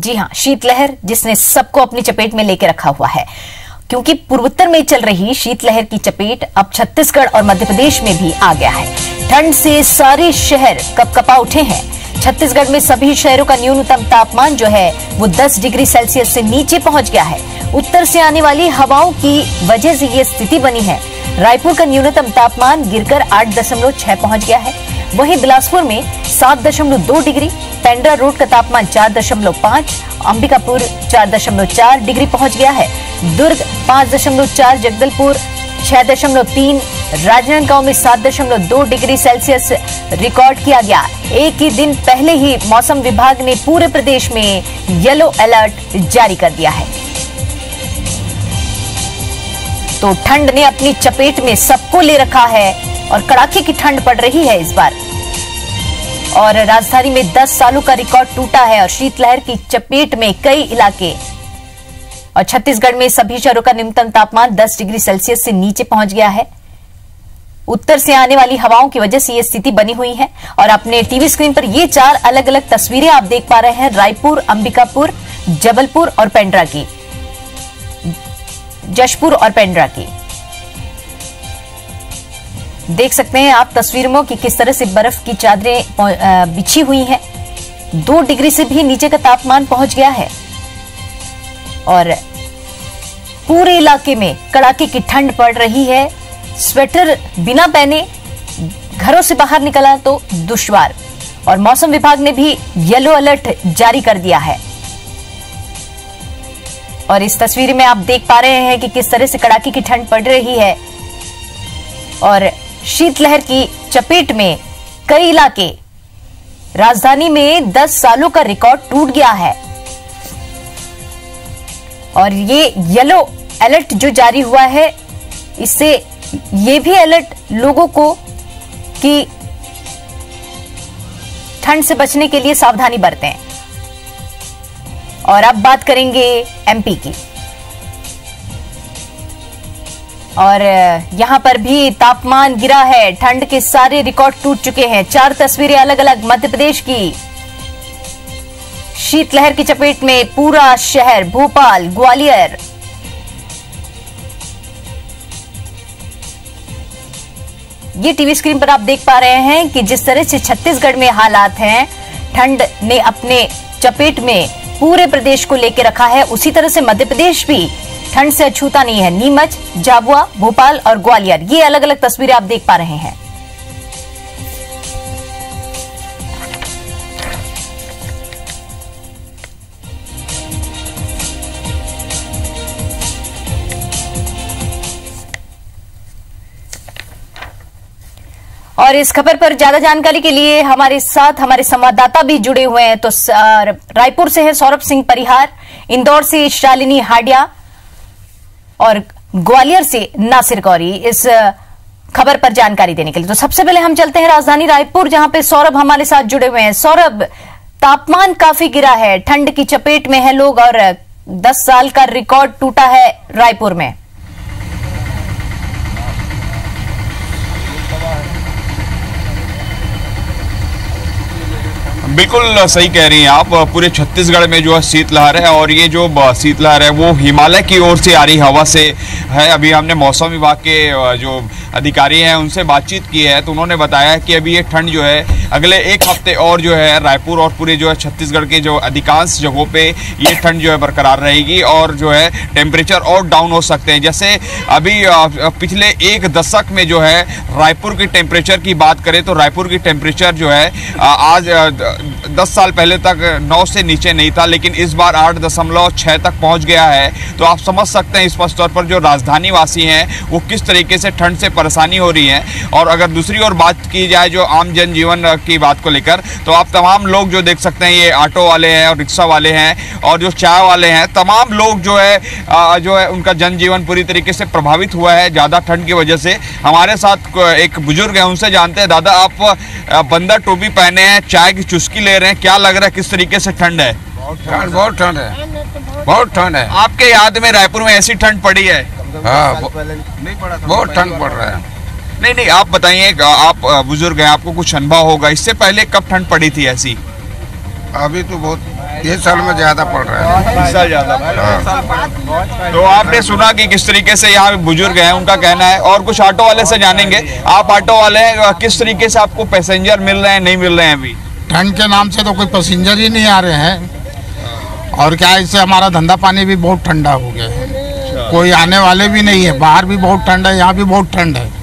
जी हां, शीतलहर जिसने सबको अपनी चपेट में लेके रखा हुआ है, क्योंकि पूर्वोत्तर में चल रही शीतलहर की चपेट अब छत्तीसगढ़ और मध्य प्रदेश में भी आ गया है। ठंड से सारे शहर कपकपा उठे हैं। छत्तीसगढ़ में सभी शहरों का न्यूनतम तापमान जो है वो 10 डिग्री सेल्सियस से नीचे पहुंच गया है। उत्तर से आने वाली हवाओं की वजह से ये स्थिति बनी है। रायपुर का न्यूनतम तापमान गिरकर 8.6 पहुंच गया है। वहीं बिलासपुर में 7.2 डिग्री, पेंड्रा रोड का तापमान 4.5, अंबिकापुर 4.4 डिग्री पहुंच गया है। दुर्ग 5.4, जगदलपुर 6.3, राजनांदगांव में 7.2 डिग्री सेल्सियस रिकॉर्ड किया गया। एक ही दिन पहले ही मौसम विभाग ने पूरे प्रदेश में येलो अलर्ट जारी कर दिया है। तो ठंड ने अपनी चपेट में सबको ले रखा है और कड़ाके की ठंड पड़ रही है इस बार। और राजधानी में 10 सालों का रिकॉर्ड टूटा है और शीतलहर की चपेट में कई इलाके। और छत्तीसगढ़ में सभी शहरों का न्यूनतम तापमान 10 डिग्री सेल्सियस से नीचे पहुंच गया है। उत्तर से आने वाली हवाओं की वजह से यह स्थिति बनी हुई है। और अपने टीवी स्क्रीन पर ये 4 अलग अलग तस्वीरें आप देख पा रहे हैं, रायपुर, अंबिकापुर, जबलपुर और पेंड्रा की, जशपुर और पेंड्रा की। देख सकते हैं आप तस्वीरों में कि किस तरह से बर्फ की चादरें बिछी हुई हैं। 2 डिग्री से भी नीचे का तापमान पहुंच गया है और पूरे इलाके में कड़ाके की ठंड पड़ रही है। स्वेटर बिना पहने घरों से बाहर निकलना तो दुश्वार। और मौसम विभाग ने भी येलो अलर्ट जारी कर दिया है। और इस तस्वीर में आप देख पा रहे हैं कि किस तरह से कड़ाके की ठंड पड़ रही है और शीतलहर की चपेट में कई इलाके। राजधानी में 10 सालों का रिकॉर्ड टूट गया है और ये येलो अलर्ट जो जारी हुआ है, इससे ये भी अलर्ट लोगों को कि ठंड से बचने के लिए सावधानी बरतें। और अब बात करेंगे एमपी की। और यहां पर भी तापमान गिरा है, ठंड के सारे रिकॉर्ड टूट चुके हैं। 4 तस्वीरें अलग अलग मध्य प्रदेश की। शीतलहर की चपेट में पूरा शहर, भोपाल, ग्वालियर। ये टीवी स्क्रीन पर आप देख पा रहे हैं कि जिस तरह से छत्तीसगढ़ में हालात हैं, ठंड ने अपने चपेट में पूरे प्रदेश को लेकर रखा है, उसी तरह से मध्य प्रदेश भी ठंड से अछूता नहीं है। नीमच, झाबुआ, भोपाल और ग्वालियर, ये अलग अलग तस्वीरें आप देख पा रहे हैं। और इस खबर पर ज्यादा जानकारी के लिए हमारे साथ हमारे संवाददाता भी जुड़े हुए हैं। तो रायपुर से है सौरभ सिंह परिहार, इंदौर से शालिनी हाडिया और ग्वालियर से नासिर गौरी इस खबर पर जानकारी देने के लिए। तो सबसे पहले हम चलते हैं राजधानी रायपुर, जहां पे सौरभ हमारे साथ जुड़े हुए हैं। सौरभ, तापमान काफी गिरा है, ठंड की चपेट में है लोग और 10 साल का रिकॉर्ड टूटा है रायपुर में। बिल्कुल सही कह रही हैं आप। पूरे छत्तीसगढ़ में जो है शीतलहर है और ये जो शीतलहर है वो हिमालय की ओर से आ रही हवा से है। अभी हमने मौसम विभाग के जो अधिकारी हैं उनसे बातचीत की है, तो उन्होंने बताया कि अभी ये ठंड जो है अगले 1 हफ्ते और जो है रायपुर और पूरे जो है छत्तीसगढ़ के जो अधिकांश जगहों पे ये ठंड जो है बरकरार रहेगी और जो है टेम्परेचर और डाउन हो सकते हैं। जैसे अभी पिछले 1 दशक में जो है रायपुर की टेम्परेचर की बात करें तो रायपुर की टेम्परेचर जो है आज 10 साल पहले तक 9 से नीचे नहीं था, लेकिन इस बार 8.6 तक पहुंच गया है। तो आप समझ सकते हैं स्पष्ट तौर पर जो राजधानी वासी हैं वो किस तरीके से ठंड से परेशानी हो रही है। और अगर दूसरी ओर बात की जाए जो आम जनजीवन की बात को लेकर, तो आप तमाम लोग जो देख सकते हैं, ये ऑटो वाले हैं और रिक्शा वाले हैं और जो चाय वाले हैं, तमाम लोग जो है उनका जनजीवन पूरी तरीके से प्रभावित हुआ है ज़्यादा ठंड की वजह से। हमारे साथ एक बुजुर्ग है, उनसे जानते हैं। दादा, आप बंदर टोपी पहने हैं, चाय की चुस्की ले रहे हैं, क्या लग रहा है, किस तरीके से ठंड है? बहुत ठंड है, बहुत ठंड है। आपके याद में रायपुर में ऐसी ठंड पड़ी है? हाँ, बहुत ठंड पड़ रहा है। नहीं, आप बताइए, आप बुजुर्ग हैं, आपको कुछ अनुभव होगा, इससे पहले कब ठंड पड़ी थी ऐसी? अभी तो बहुत ये साल में ज्यादा पड़ रहा है। इस साल ज्यादा। तो आपने सुना कि किस तरीके से यहाँ बुजुर्ग हैं, उनका कहना है। और कुछ ऑटो वाले से जानेंगे। आप ऑटो वाले हैं, किस तरीके से आपको पैसेंजर मिल रहे हैं, नहीं मिल रहे हैं? अभी ठंड के नाम से तो कोई पैसेंजर ही नहीं आ रहे हैं। और क्या, इससे हमारा धंधा पानी भी बहुत ठंडा हो गया है। कोई आने वाले भी नहीं है। बाहर भी बहुत ठंड है, यहाँ भी बहुत ठंड है।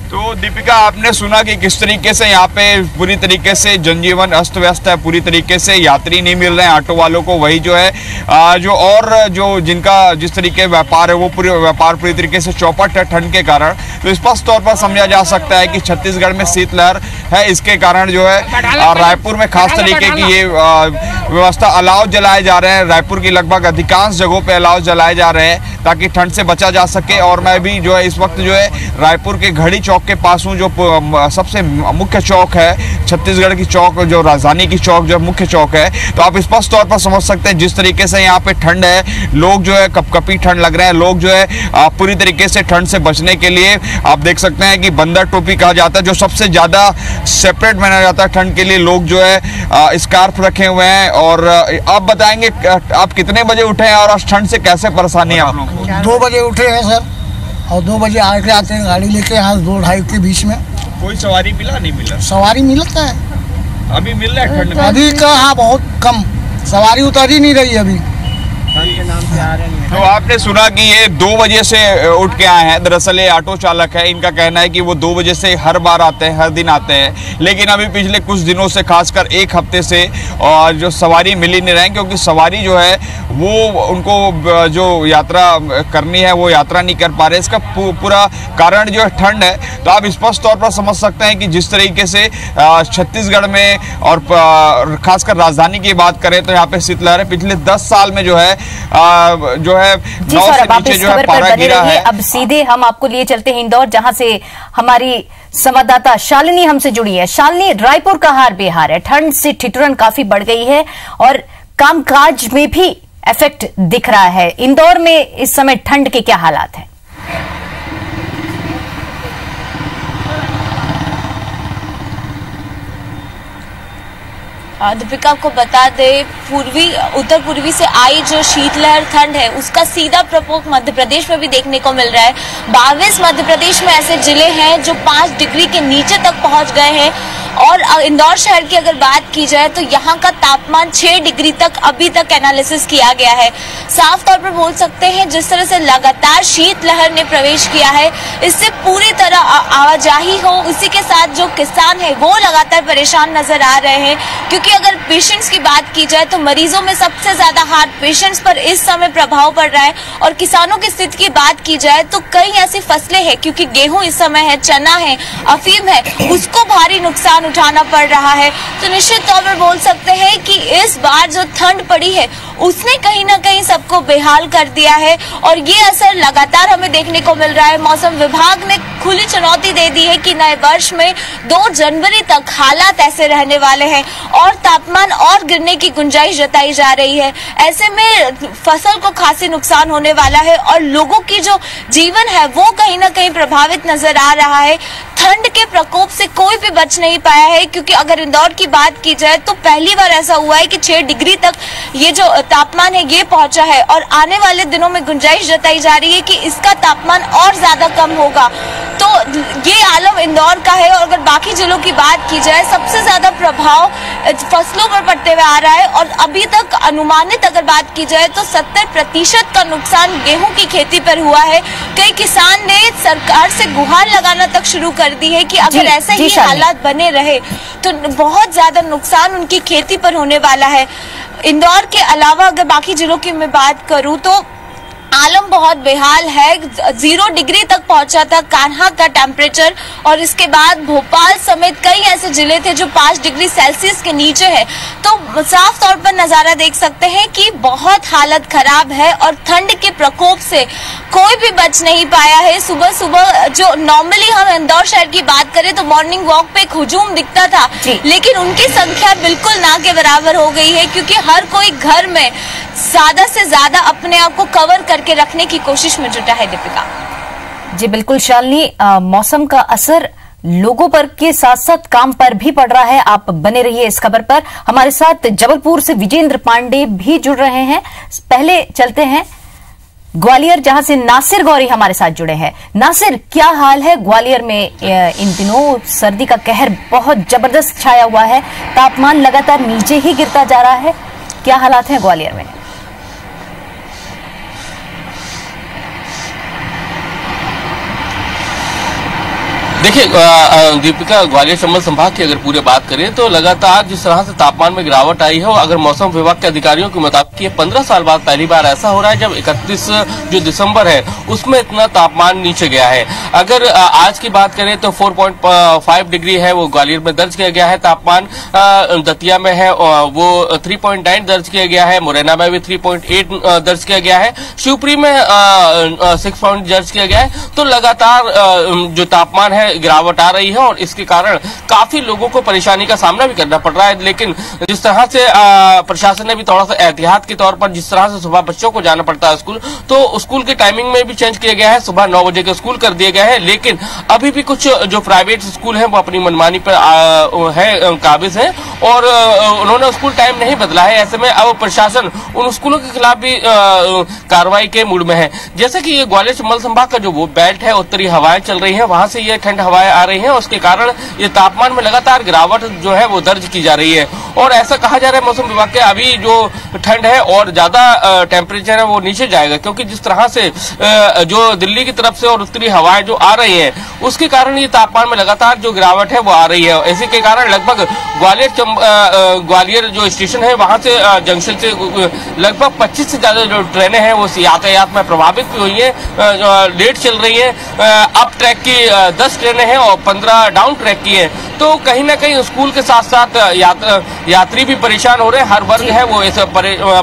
तो दीपिका, आपने सुना कि किस तरीके से यहाँ पे पूरी तरीके से जनजीवन अस्त व्यस्त है, पूरी तरीके से यात्री नहीं मिल रहे हैं ऑटो वालों को। वही जो है जो और जो जिनका जिस तरीके व्यापार है वो व्यापार पूरी तरीके से चौपट है ठंड के कारण। तो स्पष्ट तौर पर समझा जा सकता है कि छत्तीसगढ़ में शीतलहर है। इसके कारण जो है रायपुर में खास तरीके की ये व्यवस्था, अलाव जलाए जा रहे हैं। रायपुर की लगभग अधिकांश जगहों पे अलाव जलाए जा रहे हैं ताकि ठंड से बचा जा सके। और मैं भी जो है इस वक्त जो है रायपुर के घड़ी चौक के पास हूँ, जो सबसे मुख्य चौक है छत्तीसगढ़ की चौक, जो राजधानी की चौक जो मुख्य चौक है। तो आप स्पष्ट तौर पर समझ सकते हैं जिस तरीके से यहाँ पे ठंड है। लोग जो है कपकपी ठंड लग रहे हैं। लोग जो है पूरी तरीके से ठंड से बचने के लिए आप देख सकते हैं कि बंदर टोपी कहा जाता है, जो सबसे ज्यादा सेपरेट माना जाता है ठंड के लिए। लोग जो है स्कार्फ रखे हुए हैं। और आप बताएंगे आप कितने बजे उठे हैं और ठंड से कैसे परेशानी है आप लोगों को? 2 बजे उठे हैं सर, और 2 बजे आते हैं गाड़ी लेके यहाँ 2-2:30 के बीच में। कोई सवारी मिला नहीं मिला? सवारी मिलता है अभी मिल रहा है ठंड में? अभी कहाँ, बहुत कम सवारी उतर ही नहीं रही अभी। के नाम से आ रहे हैं। तो आपने सुना कि ये 2 बजे से उठ के आए हैं। दरअसल ये ऑटो चालक है, इनका कहना है कि वो 2 बजे से हर बार आते हैं, हर दिन आते हैं। लेकिन अभी पिछले कुछ दिनों से, खासकर 1 हफ्ते से और जो सवारी मिल ही नहीं रहे, क्योंकि सवारी जो है वो उनको जो यात्रा करनी है वो यात्रा नहीं कर पा रहे। इसका पूरा कारण जो है ठंड है। तो आप स्पष्ट तौर पर समझ सकते हैं कि जिस तरीके से छत्तीसगढ़ में और खासकर राजधानी की बात करें तो यहाँ पे शीतलहर पिछले 10 साल में जो है 9 से नीचे जो है पारा गिरा है। अब सीधे हम आपको लिए चलते हैं इंदौर, जहां से हमारी संवाददाता शालिनी हमसे जुड़ी है। शालिनी, रायपुर का हाल बेहाल है, ठंड से ठिठुरन काफी बढ़ गई है और कामकाज में भी इफेक्ट दिख रहा है। इंदौर में इस समय ठंड के क्या हालात हैं? दीपिका, आपको बता दे, उत्तर पूर्वी से आई जो शीतलहर ठंड है उसका सीधा प्रकोप मध्य प्रदेश में भी देखने को मिल रहा है। 22 मध्य प्रदेश में ऐसे जिले हैं जो 5 डिग्री के नीचे तक पहुंच गए हैं। और इंदौर शहर की अगर बात की जाए तो यहाँ का तापमान 6 डिग्री तक अभी तक एनालिसिस किया गया है। साफ तौर पर बोल सकते हैं जिस तरह से लगातार शीतलहर ने प्रवेश किया है, इससे पूरी तरह आवाजाही हो, इसी के साथ जो किसान है वो लगातार परेशान नजर आ रहे हैं। क्योंकि अगर पेशेंट्स की बात की जाए तो मरीजों में सबसे ज्यादा हार्ट पेशेंट्स पर इस समय प्रभाव पड़ रहा है। और किसानों की स्थिति की बात की जाए तो कई ऐसी फसलें हैं, क्योंकि गेहूं इस समय है, चना है, अफीम है, उसको भारी नुकसान उठाना पड़ रहा है। तो निश्चित तौर पर बोल सकते हैं कि इस बार जो ठंड पड़ी है उसने कहीं ना कहीं सबको बेहाल कर दिया है। और ये असर लगातार हमें देखने को मिल रहा है। मौसम विभाग ने खुली चुनौती दे दी है कि नए वर्ष में 2 जनवरी तक हालात ऐसे रहने वाले हैं और तापमान और गिरने की गुंजाइश जताई जा रही है। ऐसे में फसल को खासी नुकसान होने वाला है और लोगों की जो जीवन है वो कहीं ना कहीं प्रभावित नजर आ रहा है। ठंड के प्रकोप से कोई भी बच नहीं पाया है, क्योंकि अगर इंदौर की बात की जाए तो पहली बार ऐसा हुआ है कि 6 डिग्री तक ये जो तापमान है ये पहुंचा है। और आने वाले दिनों में गुंजाइश जताई जा रही है कि इसका तापमान और ज्यादा कम होगा। तो ये आलम इंदौर का है। और अगर बाकी जिलों की बात की जाए, सबसे ज्यादा प्रभाव फसलों पर पड़ते हुए आ रहा है। और अभी तक अनुमानित अगर बात की जाए तो 70% का नुकसान गेहूं की खेती पर हुआ है। कई किसान ने सरकार से गुहार लगाना तक शुरू कर दी है कि अगर ऐसे ही हालात बने रहे तो बहुत ज्यादा नुकसान उनकी खेती पर होने वाला है। इंदौर के अलावा अगर बाकी जिलों की मैं बात करूं तो आलम बहुत बेहाल है। 0 डिग्री तक पहुंचा था कान्हा का टेम्परेचर। और इसके बाद भोपाल समेत कई ऐसे जिले थे जो 5 डिग्री सेल्सियस के नीचे है। तो साफ तौर पर नजारा देख सकते हैं कि बहुत हालत खराब है और ठंड के प्रकोप से कोई भी बच नहीं पाया है। सुबह सुबह जो नॉर्मली हम इंदौर शहर की बात करें तो मॉर्निंग वॉक पे एक हुजूम दिखता था, लेकिन उनकी संख्या बिल्कुल ना के बराबर हो गई है, क्योंकि हर कोई घर में ज्यादा से ज्यादा अपने आप को कवर करके रखने की कोशिश में जुटा है। दीपिका जी बिल्कुल शालिनी, मौसम का असर लोगों पर के साथ साथ काम पर भी पड़ रहा है। आप बने रहिए इस खबर पर। हमारे साथ जबलपुर से विजेंद्र पांडे भी जुड़ रहे हैं। पहले चलते हैं ग्वालियर, जहां से नासिर गौरी हमारे साथ जुड़े हैं। नासिर, क्या हाल है ग्वालियर में? इन दिनों सर्दी का कहर बहुत जबरदस्त छाया हुआ है, तापमान लगातार नीचे ही गिरता जा रहा है। क्या हालात हैं ग्वालियर में? देखिए दीपिका, ग्वालियर चंबल संभाग की अगर पूरे बात करें तो लगातार जिस तरह से तापमान में गिरावट आई है, अगर मौसम विभाग के अधिकारियों के मुताबिक ये 15 साल बाद पहली बार ऐसा हो रहा है जब 31 जो दिसंबर है उसमें इतना तापमान नीचे गया है। अगर आज की बात करें तो 4.5 डिग्री है वो ग्वालियर में दर्ज किया गया है तापमान। दतिया में है वो 3.9 दर्ज किया गया है, मुरैना में भी 3.8 दर्ज किया गया है, शिवपुरी में 6 पॉइंट दर्ज किया गया है। तो लगातार जो तापमान है गिरावट आ रही है और इसके कारण काफी लोगों को परेशानी का सामना भी करना पड़ रहा है। लेकिन जिस तरह से प्रशासन ने भी थोड़ा सा एहतियात के तौर पर, जिस तरह से सुबह बच्चों को जाना पड़ता है स्कूल, तो स्कूल की टाइमिंग में भी चेंज किया गया है, सुबह 9 बजे के स्कूल कर दिया गया है। लेकिन अभी भी कुछ जो प्राइवेट स्कूल है वो अपनी मनमानी पर है काबिज है और उन्होंने स्कूल टाइम नहीं बदला है। ऐसे में अब प्रशासन उन स्कूलों के खिलाफ भी कार्रवाई के मूड में है। जैसे कि ये ग्वालियर चंबल संभाग का जो वो बेल्ट है, उत्तरी हवाएं चल रही है, वहां से ये ठंड हवाएं आ रही हैं, उसके कारण ये तापमान में लगातार गिरावट जो है वो दर्ज की जा रही है। और ऐसा कहा जा रहा है मौसम विभाग के, अभी जो ठंड है और ज्यादा टेम्परेचर है वो नीचे जाएगा, क्योंकि जिस तरह से जो दिल्ली की तरफ से और उत्तरी हवाएं जो आ रही है उसके कारण ये तापमान में लगातार जो गिरावट है वो आ रही है। इसी के कारण लगभग ग्वालियर जो स्टेशन है वहां से जंक्शन से लगभग 25 से ज्यादा जो ट्रेनें हैं वो यातायात में प्रभावित भी हुई है, लेट चल रही है। अप ट्रैक की 10 ट्रेनें हैं और 15 डाउन ट्रैक की हैं। तो कहीं ना कहीं स्कूल के साथ साथ यात्री भी परेशान हो रहे हैं। हर वर्ग है वो इस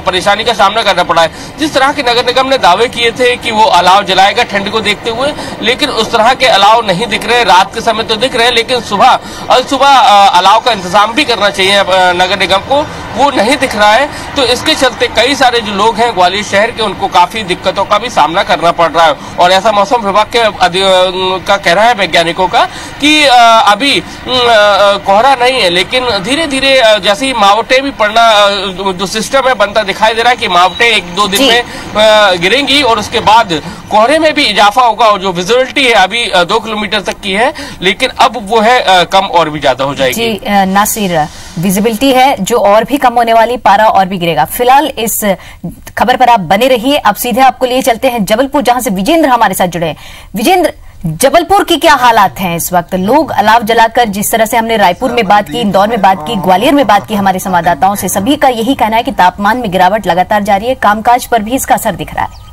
परेशानी का सामना करना पड़ा है। जिस तरह के नगर निगम ने दावे किए थे कि वो अलाव जलाएगा ठंड को देखते हुए, लेकिन उस तरह के अलाव नहीं दिख रहे। रात के समय तो दिख रहे हैं, लेकिन सुबह अलाव का इंतजाम भी करना चाहिए नगर निगम को, वो नहीं दिख रहा है। तो इसके चलते कई सारे जो लोग हैं ग्वालियर शहर के, उनको काफी दिक्कतों का भी सामना करना पड़ रहा है। और ऐसा मौसम विभाग के का कहना है वैज्ञानिकों का कि अभी कोहरा नहीं है, लेकिन धीरे धीरे जैसे ही मावटें भी पड़ना जो सिस्टम है बनता दिखाई दे रहा है कि मावटें 1-2 दिन में गिरेंगी और उसके बाद कोहरे में भी इजाफा होगा। और जो विजिबिलिटी है अभी 2 किलोमीटर तक की है, लेकिन अब वो है कम और भी ज्यादा हो जाएगी। जी नासिर, विजिबिलिटी है जो और भी कम होने वाली, पारा और भी गिरेगा। फिलहाल इस खबर पर आप बने रहिए। अब सीधे आपको लिए चलते हैं जबलपुर, जहां से विजेंद्र हमारे साथ जुड़े हैं। विजेंद्र, जबलपुर की क्या हालात हैं इस वक्त? लोग अलाव जलाकर, जिस तरह से हमने रायपुर में बात की, इंदौर में बात की, ग्वालियर में बात की हमारे संवाददाताओं से, सभी का यही कहना है कि तापमान में गिरावट लगातार जारी है, कामकाज पर भी इसका असर दिख रहा है।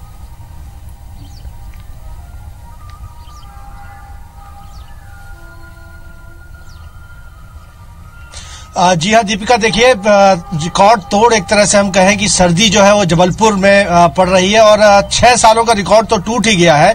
जी हाँ दीपिका, देखिए रिकॉर्ड तोड़ एक तरह से हम कहें कि सर्दी जो है वो जबलपुर में पड़ रही है और 6 सालों का रिकॉर्ड तो टूट ही गया है।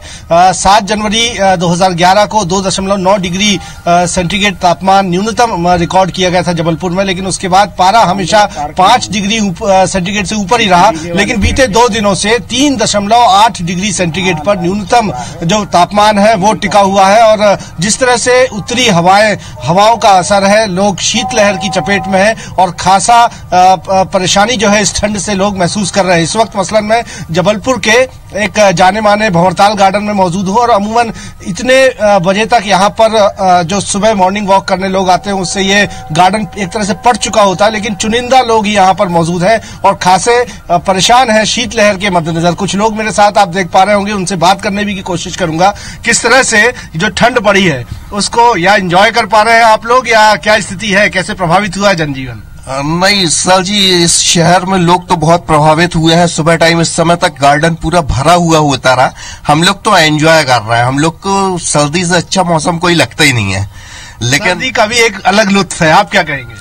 7 जनवरी 2011 को 2.9 डिग्री सेंटीग्रेड तापमान न्यूनतम रिकॉर्ड किया गया था जबलपुर में, लेकिन उसके बाद पारा हमेशा 5 डिग्री सेंटीग्रेड से ऊपर ही रहा। लेकिन बीते 2 दिनों से 3.8 डिग्री सेंटीग्रेड पर न्यूनतम जो तापमान है वो टिका हुआ है। और जिस तरह से उत्तरी हवाओं का असर है, लोग शीतलहर की चपेट में है और खासा परेशानी जो है इस ठंड से लोग महसूस कर रहे हैं। इस वक्त मसलन मैं जबलपुर के एक जाने माने भंवरताल गार्डन में मौजूद हूं और अमूमन इतने बजे तक यहाँ पर जो सुबह मॉर्निंग वॉक करने लोग आते हैं उससे ये गार्डन एक तरह से पड़ चुका होता है, लेकिन चुनिंदा लोग ही यहाँ पर मौजूद हैं और खासे परेशान हैं शीतलहर के मद्देनजर। कुछ लोग मेरे साथ आप देख पा रहे होंगे, उनसे बात करने की कोशिश करूंगा। किस तरह से जो ठंड पड़ी है उसको या एंजॉय कर पा रहे हैं आप लोग, या क्या स्थिति है, कैसे प्रभावित हुआ है जनजीवन? नहीं सर जी, इस शहर में लोग तो बहुत प्रभावित हुए हैं। सुबह टाइम इस समय तक गार्डन पूरा भरा हुआ होता रहा। हम लोग तो एंजॉय कर रहे हैं। हम लोग को सर्दी से अच्छा मौसम कोई लगता ही नहीं है, लेकिन सर्दी का भी एक अलग लुत्फ है। आप क्या कहेंगे?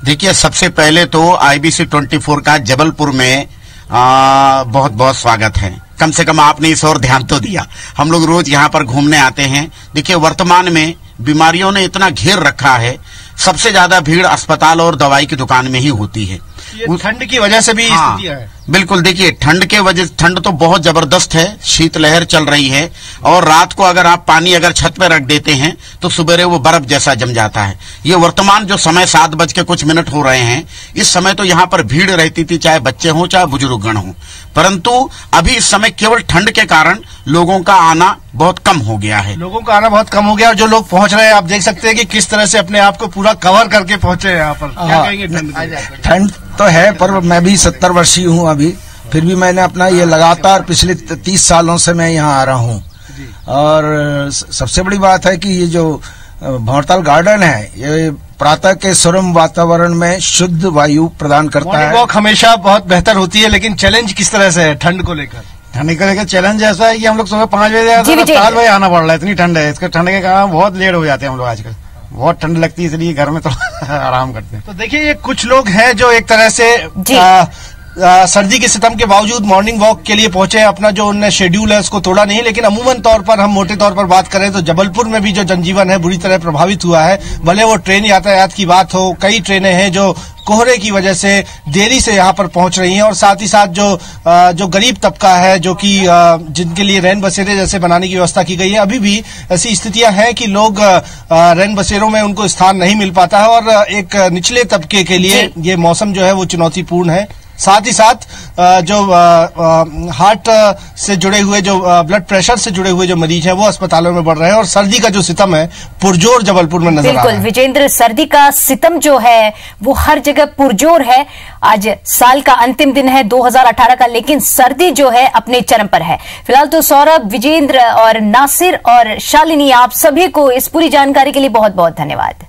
देखिए, सबसे पहले तो IBC 24 का जबलपुर में बहुत बहुत स्वागत है। कम से कम आपने इस ओर ध्यान तो दिया। हम लोग रोज यहाँ पर घूमने आते हैं। देखिए, वर्तमान में बीमारियों ने इतना घेर रखा है, सबसे ज्यादा भीड़ अस्पताल और दवाई की दुकान में ही होती है। ठंड की वजह से भी स्थिति है। बिल्कुल, देखिए ठंड तो बहुत जबरदस्त है, शीतलहर चल रही है और रात को अगर आप पानी अगर छत पे रख देते हैं तो सुबह वो बर्फ जैसा जम जाता है। ये वर्तमान जो समय 7:00 हो रहे हैं, इस समय तो यहाँ पर भीड़ रहती थी, चाहे बच्चे हों चाहे बुजुर्गगण हों, परंतु अभी इस समय केवल ठंड के कारण लोगों का आना बहुत कम हो गया है। लोगों का आना बहुत कम हो गया और जो लोग पहुंच रहे हैं आप देख सकते हैं कि किस तरह से अपने आप को पूरा कवर करके पहुंचे हैं यहाँ पर। क्या कहेंगे? ठंड तो है, पर मैं भी 70 वर्षीय हूँ अभी, फिर भी मैंने अपना ये लगातार पिछले 30 सालों से मैं यहाँ आ रहा हूँ। और सबसे बड़ी बात है कि ये जो भंवरताल गार्डन है, ये प्रातः के सुरम वातावरण में शुद्ध वायु प्रदान करता है। वॉक हमेशा बहुत बेहतर होती है, लेकिन चैलेंज किस तरह से है ठंड को लेकर? ठंड को लेकर चैलेंज ऐसा है कि हम लोग सुबह 5 बजे 4 बजे आना पड़ रहा है, इतनी ठंड है। इसके ठंड के कारण बहुत लेट हो जाते हैं हम लोग आजकल, बहुत ठंड लगती है, इसलिए घर में तो आराम करते हैं। तो देखिए, ये कुछ लोग हैं जो एक तरह से सर्दी के सितम के बावजूद मॉर्निंग वॉक के लिए पहुंचे हैं। अपना जो उनने शेड्यूल है उसको तोड़ा नहीं, लेकिन अमूमन तौर पर हम मोटे तौर पर बात करें तो जबलपुर में भी जो जनजीवन है बुरी तरह प्रभावित हुआ है। भले वो ट्रेन यातायात की बात हो, कई ट्रेनें हैं जो कोहरे की वजह से देरी से यहाँ पर पहुंच रही हैं, और साथ ही साथ जो गरीब तबका है, जो कि जिनके लिए रैन बसेरे जैसे बनाने की व्यवस्था की गई है, अभी भी ऐसी स्थितियां हैं कि लोग रैन बसेरों में उनको स्थान नहीं मिल पाता है, और एक निचले तबके के लिए ये मौसम जो है वो चुनौतीपूर्ण है। साथ ही साथ जो हार्ट से जुड़े हुए, जो ब्लड प्रेशर से जुड़े हुए जो मरीज हैं वो अस्पतालों में बढ़ रहे हैं, और सर्दी का जो सितम है पुरजोर जबलपुर में नजर आ रहा है। बिल्कुल विजेंद्र, सर्दी का सितम जो है वो हर जगह पुरजोर है। आज साल का अंतिम दिन है 2018 का, लेकिन सर्दी जो है अपने चरम पर है। फिलहाल तो सौरभ, विजेंद्र और नासिर और शालिनी, आप सभी को इस पूरी जानकारी के लिए बहुत बहुत धन्यवाद।